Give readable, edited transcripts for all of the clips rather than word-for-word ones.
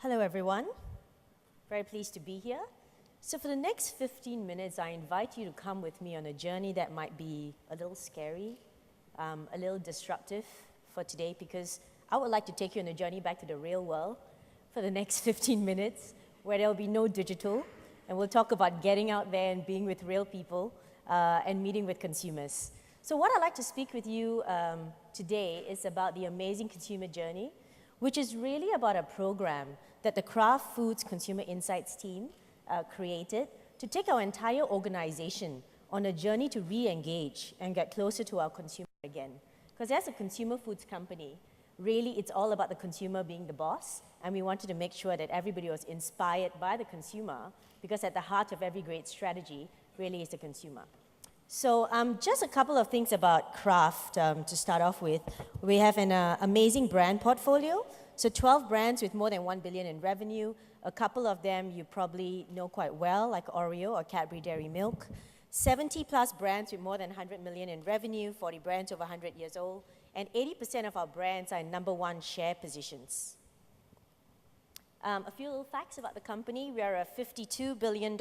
Hello, everyone. Very pleased to be here. So for the next 15 minutes, I invite you to come with me on a journey that might be a little scary, a little disruptive for today, because I would like to take you on a journey back to the real world for the next 15 minutes, where there'll be no digital, and we'll talk about getting out there and being with real people and meeting with consumers. So what I'd like to speak with you today is about the amazing consumer journey, which is really about a program that the Kraft Foods Consumer Insights team created to take our entire organization on a journey to re-engage and get closer to our consumer again. Because as a consumer foods company, really it's all about the consumer being the boss, and we wanted to make sure that everybody was inspired by the consumer, because at the heart of every great strategy really is the consumer. So just a couple of things about Kraft to start off with. We have an amazing brand portfolio. So 12 brands with more than 1 billion in revenue. A couple of them you probably know quite well, like Oreo or Cadbury Dairy Milk. 70 plus brands with more than 100 million in revenue, 40 brands over 100 years old, and 80% of our brands are in #1 share positions. A few little facts about the company. We are a $52 billion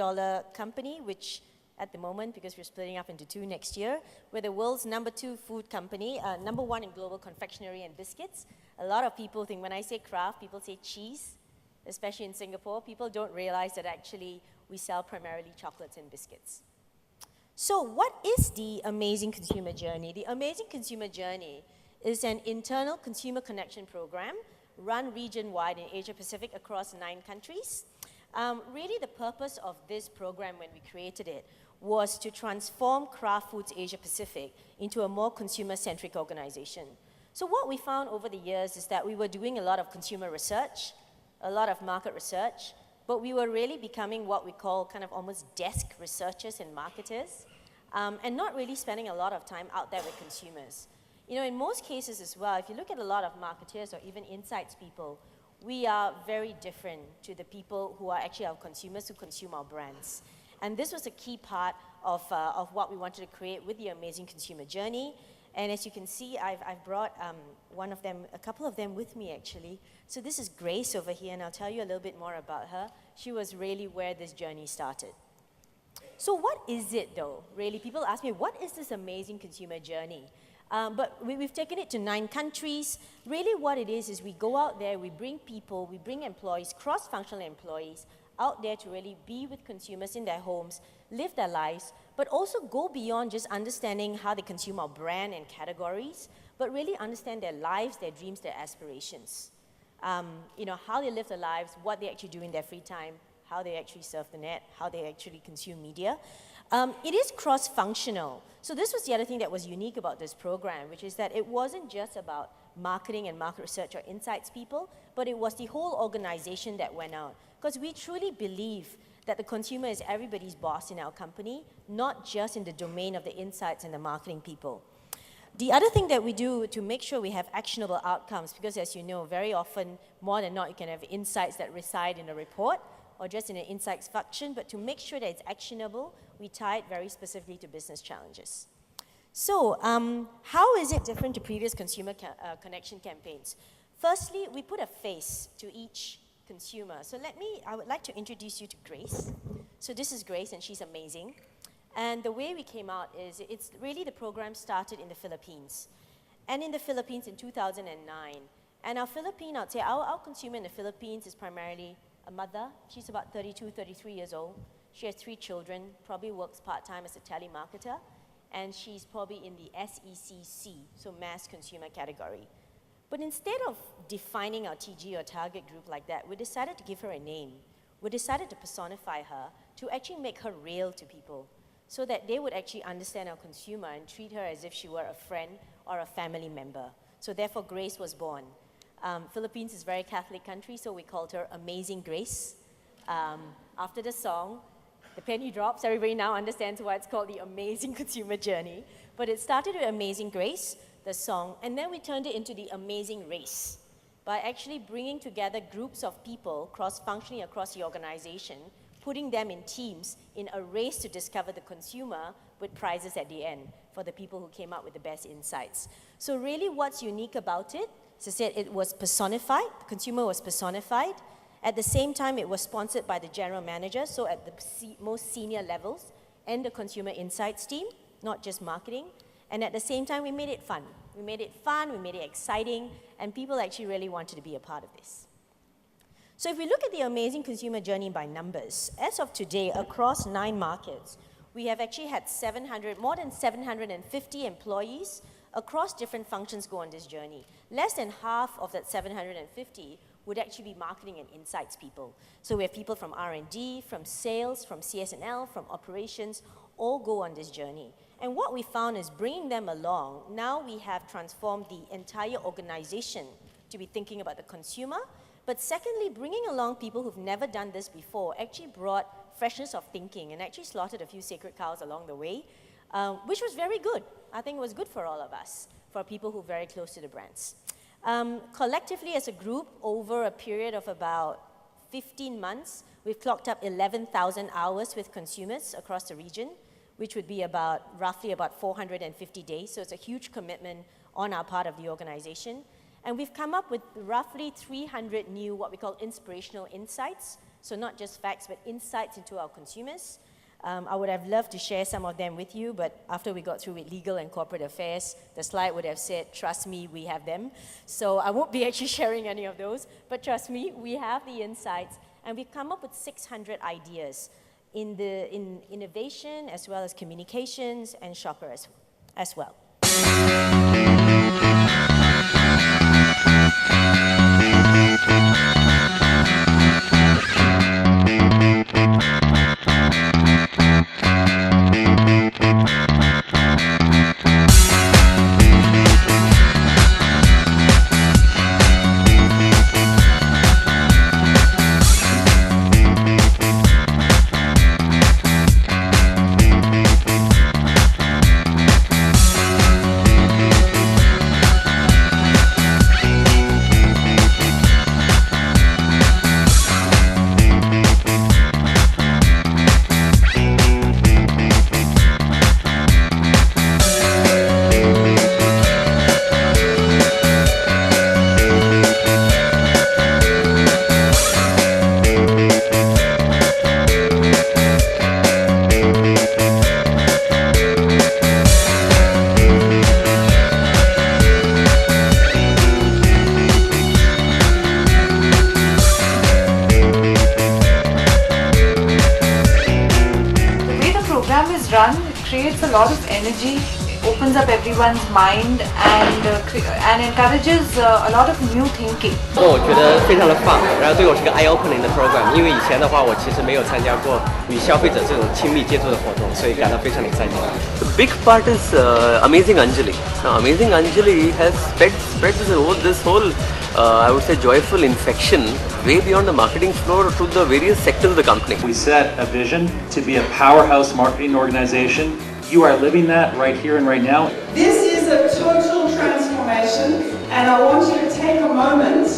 company, which at the moment, because we're splitting up into two next year, we're the world's #2 food company, #1 in global confectionery and biscuits. A lot of people think when I say Kraft, people say cheese, especially in Singapore. People don't realize that actually we sell primarily chocolates and biscuits. So what is the amazing consumer journey? The amazing consumer journey is an internal consumer connection program run region-wide in Asia Pacific across 9 countries. Really the purpose of this program when we created it was to transform Kraft Foods Asia Pacific into a more consumer-centric organization. So what we found over the years is that we were doing a lot of consumer research, a lot of market research, but we were really becoming what we call kind of almost desk researchers and marketers, and not really spending a lot of time out there with consumers. You know, in most cases as well, if you look at a lot of marketers or even insights people, we are very different to the people who are actually our consumers who consume our brands. And this was a key part of what we wanted to create with the amazing consumer journey. And as you can see, I've brought a couple of them with me actually. So this is Grace over here, and I'll tell you a little bit more about her. She was really where this journey started. So what is it though, really? People ask me, what is this amazing consumer journey? But we've taken it to 9 countries. Really what it is we go out there, we bring people, we bring employees, cross-functional employees, out there to really be with consumers in their homes, live their lives, but also go beyond just understanding how they consume our brand and categories, but really understand their lives, their dreams, their aspirations. You know, how they live their lives, what they actually do in their free time, how they actually surf the net, how they actually consume media. It is cross-functional. So this was the other thing that was unique about this program, which is that it wasn't just about marketing and market research or insights people, but it was the whole organization that went out. Because we truly believe that the consumer is everybody's boss in our company, not just in the domain of the insights and the marketing people. The other thing that we do to make sure we have actionable outcomes, because as you know, very often, more than not, you can have insights that reside in a report or just in an insights function, but to make sure that it's actionable, we tie it very specifically to business challenges. So how is it different to previous consumer connection campaigns? Firstly, we put a face to each consumer. So I would like to introduce you to Grace. So this is Grace, and she's amazing. And the way we came out is, it's really the program started in the Philippines. And in the Philippines in 2009. And I'd say our consumer in the Philippines is primarily a mother. She's about 32, 33 years old. She has 3 children, probably works part-time as a telemarketer. And she's probably in the SECC, so mass consumer category. But instead of defining our TG or target group like that, we decided to give her a name. We decided to personify her, to actually make her real to people, so that they would actually understand our consumer and treat her as if she were a friend or a family member. So therefore, Grace was born. Philippines is a very Catholic country, so we called her Amazing Grace. After the song, the penny drops. Everybody now understands why it's called the Amazing Consumer Journey. But it started with Amazing Grace, the song, and then we turned it into the Amazing Race by actually bringing together groups of people cross-functionally across the organization, putting them in teams in a race to discover the consumer with prizes at the end for the people who came up with the best insights. So really what's unique about it, as I said, it was personified, the consumer was personified, At the same time, it was sponsored by the general manager, so at the most senior levels, and the consumer insights team, not just marketing. And at the same time, we made it fun. We made it fun, we made it exciting, and people actually really wanted to be a part of this. So if we look at the amazing consumer journey by numbers, as of today, across 9 markets, we have actually had more than 750 employees across different functions go on this journey. Less than half of that 750 would actually be marketing and insights people. So we have people from R&D, from sales, from CS&L, from operations, all go on this journey. And what we found is bringing them along, now we have transformed the entire organization to be thinking about the consumer, but secondly, bringing along people who've never done this before actually brought freshness of thinking and actually slaughtered a few sacred cows along the way, which was very good. I think it was good for all of us, for people who are very close to the brands. Collectively as a group, over a period of about 15 months, we've clocked up 11,000 hours with consumers across the region, which would be roughly about 450 days. So it's a huge commitment on our part of the organization. And we've come up with roughly 300 new, what we call inspirational insights. So not just facts, but insights into our consumers. I would have loved to share some of them with you, but after we got through with legal and corporate affairs, the slide would have said, trust me, we have them. So I won't be actually sharing any of those, but trust me, we have the insights. And we've come up with 600 ideas in innovation, as well as communications and shopper as well. Creates a lot of energy, opens up everyone's mind and encourages a lot of new thinking. 我觉得非常的棒，然后对我是个 eye opening 的 program， 因为以前的话我其实没有参加过与消费者这种亲密接触的活动，所以感到非常的 exciting。 The big part is Amazing Anjali. Now, Amazing Anjali has spread this whole I would say joyful infection way beyond the marketing floor to the various sectors of the company. We set a vision to be a powerhouse marketing organization. You are living that right here and right now. This is a total transformation, and I want you to take a moment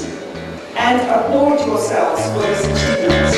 and applaud yourselves for this achievement.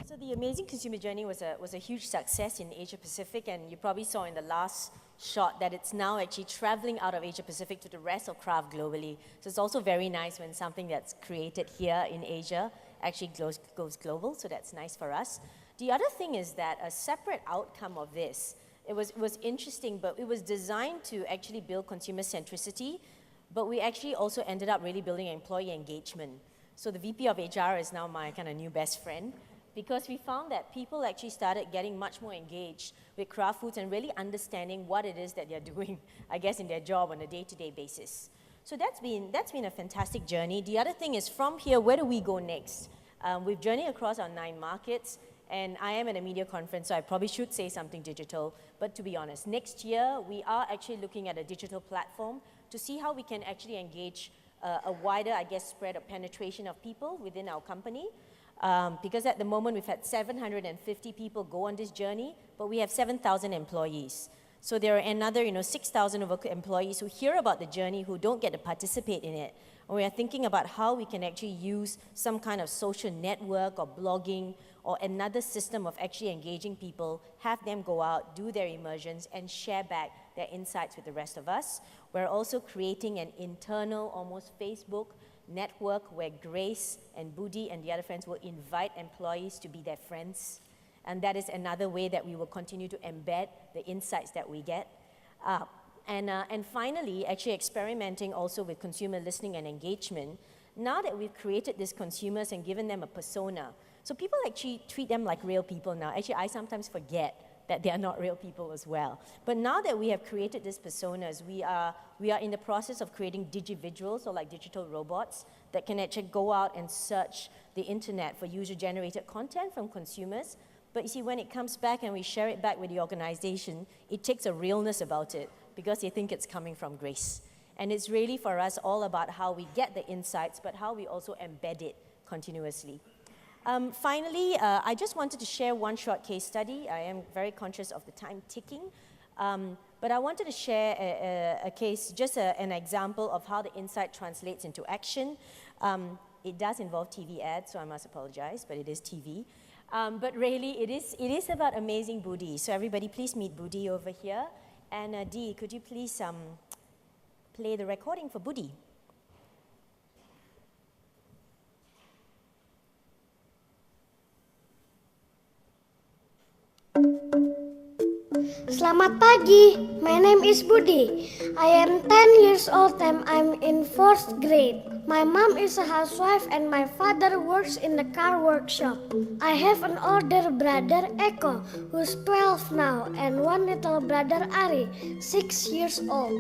So the Amazing Consumer Journey was a huge success in Asia Pacific, and you probably saw in the last shot that it's now actually traveling out of Asia Pacific to the rest of Kraft globally. So it's also very nice when something that's created here in Asia actually goes global, so that's nice for us. The other thing is that a separate outcome of this, it was interesting, but it was designed to actually build consumer centricity, but we actually also ended up really building employee engagement. So the VP of HR is now my kind of new best friend, because we found that people actually started getting much more engaged with Kraft Foods and really understanding what it is that they're doing, I guess, in their job on a day-to-day basis. So that's been a fantastic journey. The other thing is, from here, where do we go next? We've journeyed across our 9 markets, and I am at a media conference, so I probably should say something digital, but to be honest, next year, we are actually looking at a digital platform to see how we can actually engage a wider, I guess, spread of penetration of people within our company. Because at the moment we've had 750 people go on this journey, but we have 7,000 employees. So there are another 6,000 of our employees who hear about the journey who don't get to participate in it. And we are thinking about how we can actually use some kind of social network or blogging or another system of actually engaging people, have them go out, do their immersions, and share back their insights with the rest of us. We're also creating an internal, almost Facebook network where Grace and Budi and the other friends will invite employees to be their friends. And that is another way that we will continue to embed the insights that we get. And finally, actually experimenting also with consumer listening and engagement. Now that we've created these consumers and given them a persona, so people actually treat them like real people now. Actually, I sometimes forget that they are not real people as well. But now that we have created these personas, we are in the process of creating digivisuals, or like digital robots, that can actually go out and search the internet for user-generated content from consumers. But you see, when it comes back and we share it back with the organization, it takes a realness about it because they think it's coming from Grace. And it's really for us all about how we get the insights, but how we also embed it continuously. Finally, I just wanted to share one short case study. I am very conscious of the time ticking. But I wanted to share a case, just an example of how the insight translates into action. It does involve TV ads, so I must apologize, but it is TV. But really, it is about amazing Budi. So everybody, please meet Budi over here. And Dee, could you please play the recording for Budi? Selamat pagi, my name is Budi. I am 10 years old and I'm in 4th grade. My mom is a housewife and my father works in the car workshop. I have an older brother, Eko, who's 12 now, and one little brother, Ari, 6 years old.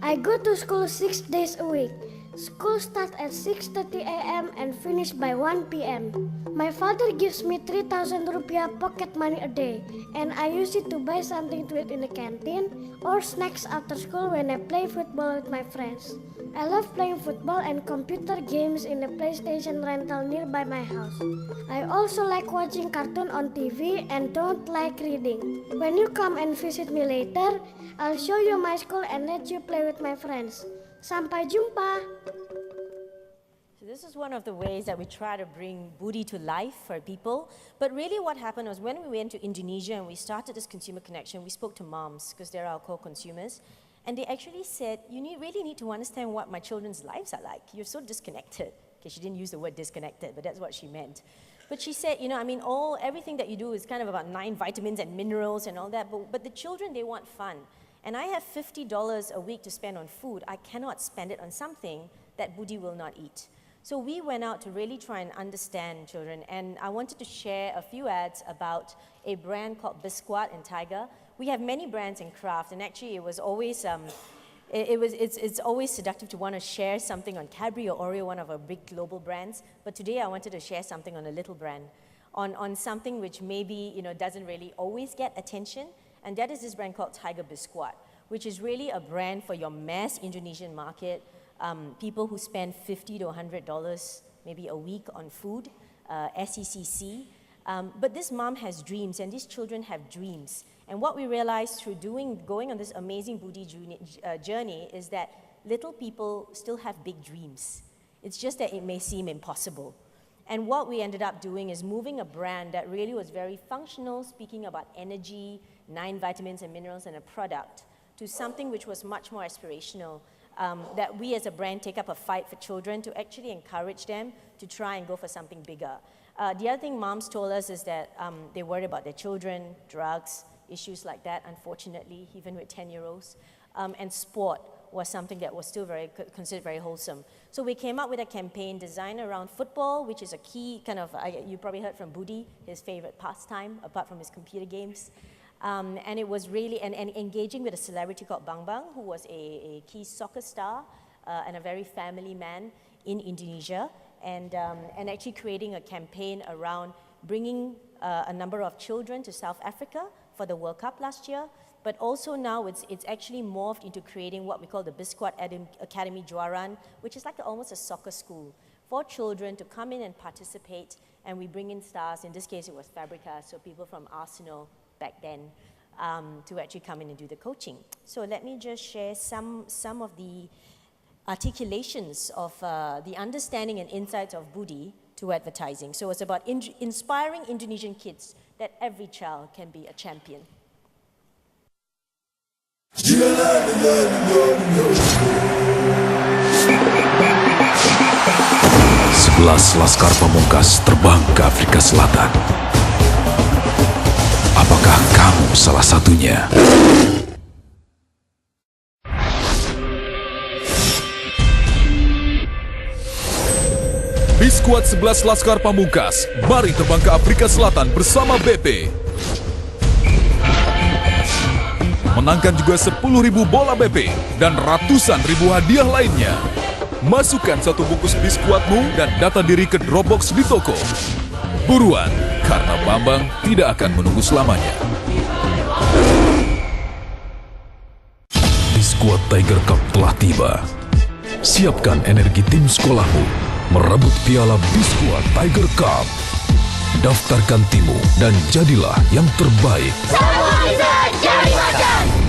I go to school 6 days a week. School starts at 6:30 a.m. and finish by 1 p.m. My father gives me 3,000 rupiah pocket money a day, and I use it to buy something to eat in the canteen or snacks after school when I play football with my friends. I love playing football and computer games in the PlayStation rental nearby my house. I also like watching cartoon on TV and don't like reading. When you come and visit me later, I'll show you my school and let you play with my friends. Sampai jumpa. So this is one of the ways that we try to bring Budi to life for people. But really what happened was when we went to Indonesia and we started this consumer connection, we spoke to moms because they're our core consumers. And they actually said, really need to understand what my children's lives are like. You're so disconnected. Okay, she didn't use the word disconnected, but that's what she meant. But she said, everything that you do is kind of about 9 vitamins and minerals and all that, but the children, they want fun. And I have $50 a week to spend on food. I cannot spend it on something that Budi will not eat. So we went out to really try and understand children, and I wanted to share a few ads about a brand called Biscuit and Tiger. We have many brands in Kraft, and actually it was always, it's always seductive to want to share something on Cadbury or Oreo, one of our big global brands. But today I wanted to share something on a little brand, on something which maybe doesn't really always get attention. And that is this brand called Tiger Biscuit, which is really a brand for your mass Indonesian market, people who spend $50 to $100 maybe a week on food, SECC. But this mom has dreams, and these children have dreams. And what we realized through going on this amazing Budi journey is that little people still have big dreams. It's just that it may seem impossible. And what we ended up doing is moving a brand that really was very functional, speaking about energy, 9 vitamins and minerals and a product, to something which was much more aspirational, that we as a brand take up a fight for children to actually encourage them to try and go for something bigger. The other thing moms told us is that they worry about their children, drugs, issues like that, unfortunately, even with 10-year-olds, and sport was something that was still considered very wholesome. So we came up with a campaign designed around football, which is a key kind of, you probably heard from Budi, his favorite pastime, apart from his computer games. And it was really, and engaging with a celebrity called Bang Bang, who was a key soccer star and a very family man in Indonesia, and actually creating a campaign around bringing a number of children to South Africa for the World Cup last year. But also now it's actually morphed into creating what we call the Biscuit Academy Juaran, which is like almost a soccer school for children to come in and participate, and we bring in stars. In this case, it was Fabrica, so people from Arsenal back then. to actually come in and do the coaching. So let me just share some of the articulations of the understanding and insights of Budi to advertising. So it's about inspiring Indonesian kids that every child can be a champion. 11 laskar pamungkas terbang ke Afrika Selatan. Apakah kamu salah satunya? Biskuat 11 laskar pamungkas, mari terbang ke Afrika Selatan bersama BP. Menangkan juga 10.000 bola BP dan ratusan ribu hadiah lainnya. Masukkan satu bungkus biskuatmu dan data diri ke Dropbox di toko. Buruan, karena Bambang tidak akan menunggu selamanya. Biskuat Tiger Cup telah tiba. Siapkan energi tim sekolahmu merebut piala Biskuat Tiger Cup. Daftarkan timmu dan jadilah yang terbaik. Semua bisa jadi macam.